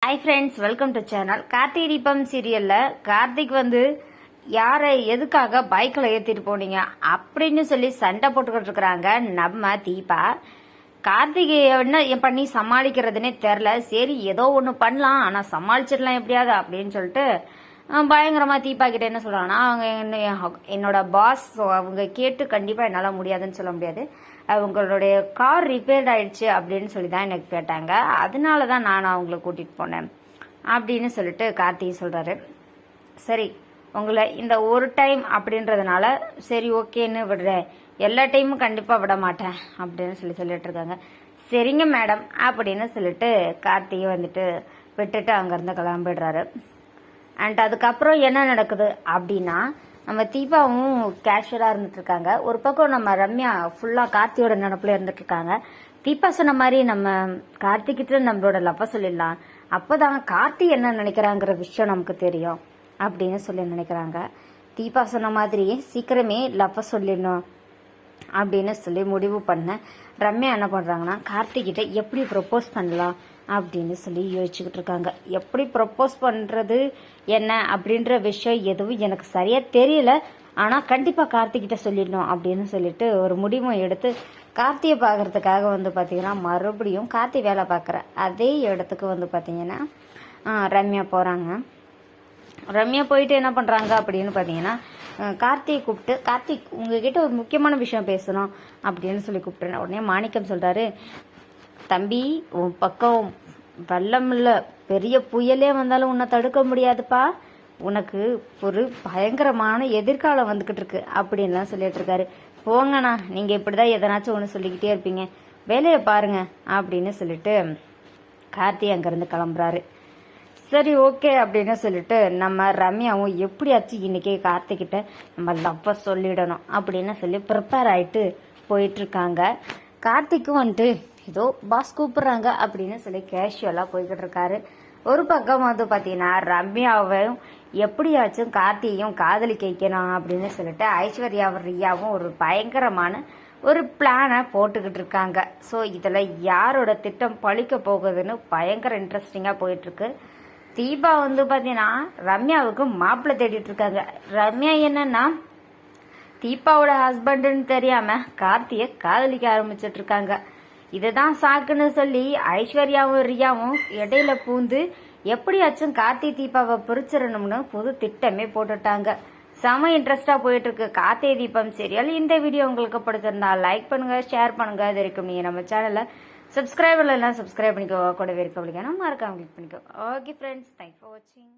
Hi friends, welcome to channel. Karthigai Deepam சீரியல்ல கார்த்திக் யாரை எதுக்காக பைக்கில் ஏற்றிட்டு போனீங்க அப்படின்னு சொல்லி சண்டை போட்டுக்கிட்டு இருக்கிறாங்க நம்ம தீபா. கார்த்திகை என்ன பண்ணி சமாளிக்கிறதுனே தெரில. சரி ஏதோ ஒன்று பண்ணலாம், ஆனால் சமாளிச்சிடலாம் எப்படியாவது அப்படின்னு சொல்லிட்டு பயங்கரமா தீபா கிட்ட என்ன சொல்றாங்கன்னா, அவங்க என்னோட பாஸ், அவங்க கேட்டு கண்டிப்பா என்னால முடியாதுன்னு சொல்ல முடியாது. அவங்களுடைய கார் ரிப்பேர்ட் ஆயிடுச்சு அப்படின்னு சொல்லி தான் எனக்கு கேட்டாங்க. அதனால தான் நான் அவங்கள கூட்டிட்டு போனேன் அப்படின்னு சொல்லிட்டு கார்த்திக் சொல்றாரு. சரி, உங்களை இந்த ஒரு டைம் அப்படின்றதுனால சரி ஓகேன்னு விடுறேன், எல்லா டைமும் கண்டிப்பா விட மாட்டேன் அப்படின்னு சொல்லிட்டு இருக்காங்க. சரிங்க மேடம் அப்படின்னு சொல்லிட்டு கார்த்திகை விட்டுட்டு அங்கிருந்து கிளம்பிடுறாரு. அண்ட் அதுக்கப்புறம் என்ன நடக்குது அப்படின்னா, நம்ம தீபாவும் கேஷுவலாக இருந்துட்டு இருக்காங்க. ஒரு பக்கம் நம்ம ரம்யா ஃபுல்லாக கார்த்தியோட நினப்புல இருந்துட்டு இருக்காங்க. தீபா சொன்ன மாதிரி நம்ம கார்த்திகிட்ட நம்மளோட லவ்வ சொல்லிடலாம், அப்போதான் கார்த்தி என்ன நினைக்கிறாங்கிற விஷயம் நமக்கு தெரியும் அப்படின்னு சொல்லி நினைக்கிறாங்க. தீபா சொன்ன மாதிரி சீக்கிரமே லவ்வ சொல்லிடணும் அப்படின்னு சொல்லி முடிவு பண்ண ரம்யா என்ன பண்றாங்கன்னா, கார்த்திகிட்ட எப்படி ப்ரொப்போஸ் பண்ணலாம் அப்படின்னு சொல்லி யோசிச்சுக்கிட்டு இருக்காங்க. எப்படி ப்ரொப்போஸ் பண்றது என்ன அப்படின்ற விஷயம் எதுவும் எனக்கு சரியா தெரியல, ஆனா கண்டிப்பா கார்த்திகிட்ட சொல்லிடணும் அப்படின்னு சொல்லிட்டு ஒரு முடிவும் எடுத்து கார்த்தியை பாக்குறதுக்காக பாத்தீங்கன்னா மறுபடியும் கார்த்தி வேலை பார்க்குற அதே இடத்துக்கு பாத்தீங்கன்னா ரம்யா போறாங்க. ரம்யா போயிட்டு என்ன பண்றாங்க அப்படின்னு பாத்தீங்கன்னா, கார்த்தியை கூப்பிட்டு, கார்த்திக் உங்ககிட்ட ஒரு முக்கியமான விஷயம் பேசணும் அப்படின்னு சொல்லி கூப்பிட்டு உடனே மாணிக்கம் சொல்றாரு, தம்பி உன் பக்கம் வெள்ளம் இல்ல, பெரிய புயலே வந்தாலும் உன்னை தடுக்க முடியாதுப்பா, உனக்கு ஒரு பயங்கரமான எதிர்காலம் வந்துகிட்டு இருக்கு அப்படின்லாம் சொல்லிட்டு இருக்காரு. போங்கண்ணா, நீங்க இப்படிதான் எதனாச்சும் ஒன்று சொல்லிக்கிட்டே இருப்பீங்க, வேலையை பாருங்க அப்படின்னு சொல்லிட்டு கார்த்தி அங்கிருந்து கிளம்புறாரு. சரி ஓகே அப்படின்னு சொல்லிட்டு நம்ம ரம்யாவும் எப்படியாச்சும் இன்னைக்கே கார்த்திகிட்ட நம்ம லவ்வ சொல்லிடணும் அப்படின்னு சொல்லி ப்ரிப்பேர் ஆயிட்டு போயிட்டு இருக்காங்க. கார்த்திக்கும் ஏதோ பாஸ் கூப்பிடுறாங்க அப்படின்னு சொல்லி கேஷுவலா போய்கிட்டு இருக்காரு. ஒரு பக்கம் பாத்தீங்கன்னா ரம்யாவும் எப்படியாச்சும் கார்த்தியையும் காதலிக்க வைக்கணும் அப்படின்னு சொல்லிட்டு ஐஸ்வர்யாவும் ரியாவும் ஒரு பயங்கரமான ஒரு பிளானை போட்டுக்கிட்டு இருக்காங்க. ஸோ இதுல யாரோட திட்டம் பழிக்க போகுதுன்னு பயங்கர இன்ட்ரெஸ்டிங்கா போயிட்டு இருக்கு. தீபா பாத்தீங்கன்னா ரம்யாவுக்கு மாப்பிள்ளை தேடிட்டு இருக்காங்க. ரம்யா என்னன்னா தீபாவோட ஹஸ்பண்ட்னு தெரியாம கார்த்திய காதலிக்க ஆரம்பிச்சிட்டு இருக்காங்க. இதுதான் சாக்குன்னு சொல்லி ஐஸ்வர்யாவும் ரியாவும் இடையில பூந்து எப்படியாச்சும் கார்த்தி தீபாவை பிரிச்சிடணும்னு புது திட்டமே போட்டுட்டாங்க. செம இன்ட்ரெஸ்டா போயிட்டு இருக்கு கார்த்திகை தீபம் சீரியல். இந்த வீடியோ உங்களுக்கு பிடிச்சிருந்தா லைக் பண்ணுங்க, ஷேர் பண்ணுங்க. இது வரைக்கும் நீங்க நம்ம சேனலை சப்ஸ்கிரைப் பண்ணலாம், சப்ஸ்கிரைப் பண்ணிக்கோ. கூட இருக்க மறக்காம கிளிக் பண்ணிக்கோ. ஓகே ஃப்ரெண்ட்ஸ், தேங்க்ஸ் ஃபார் வாட்சிங்.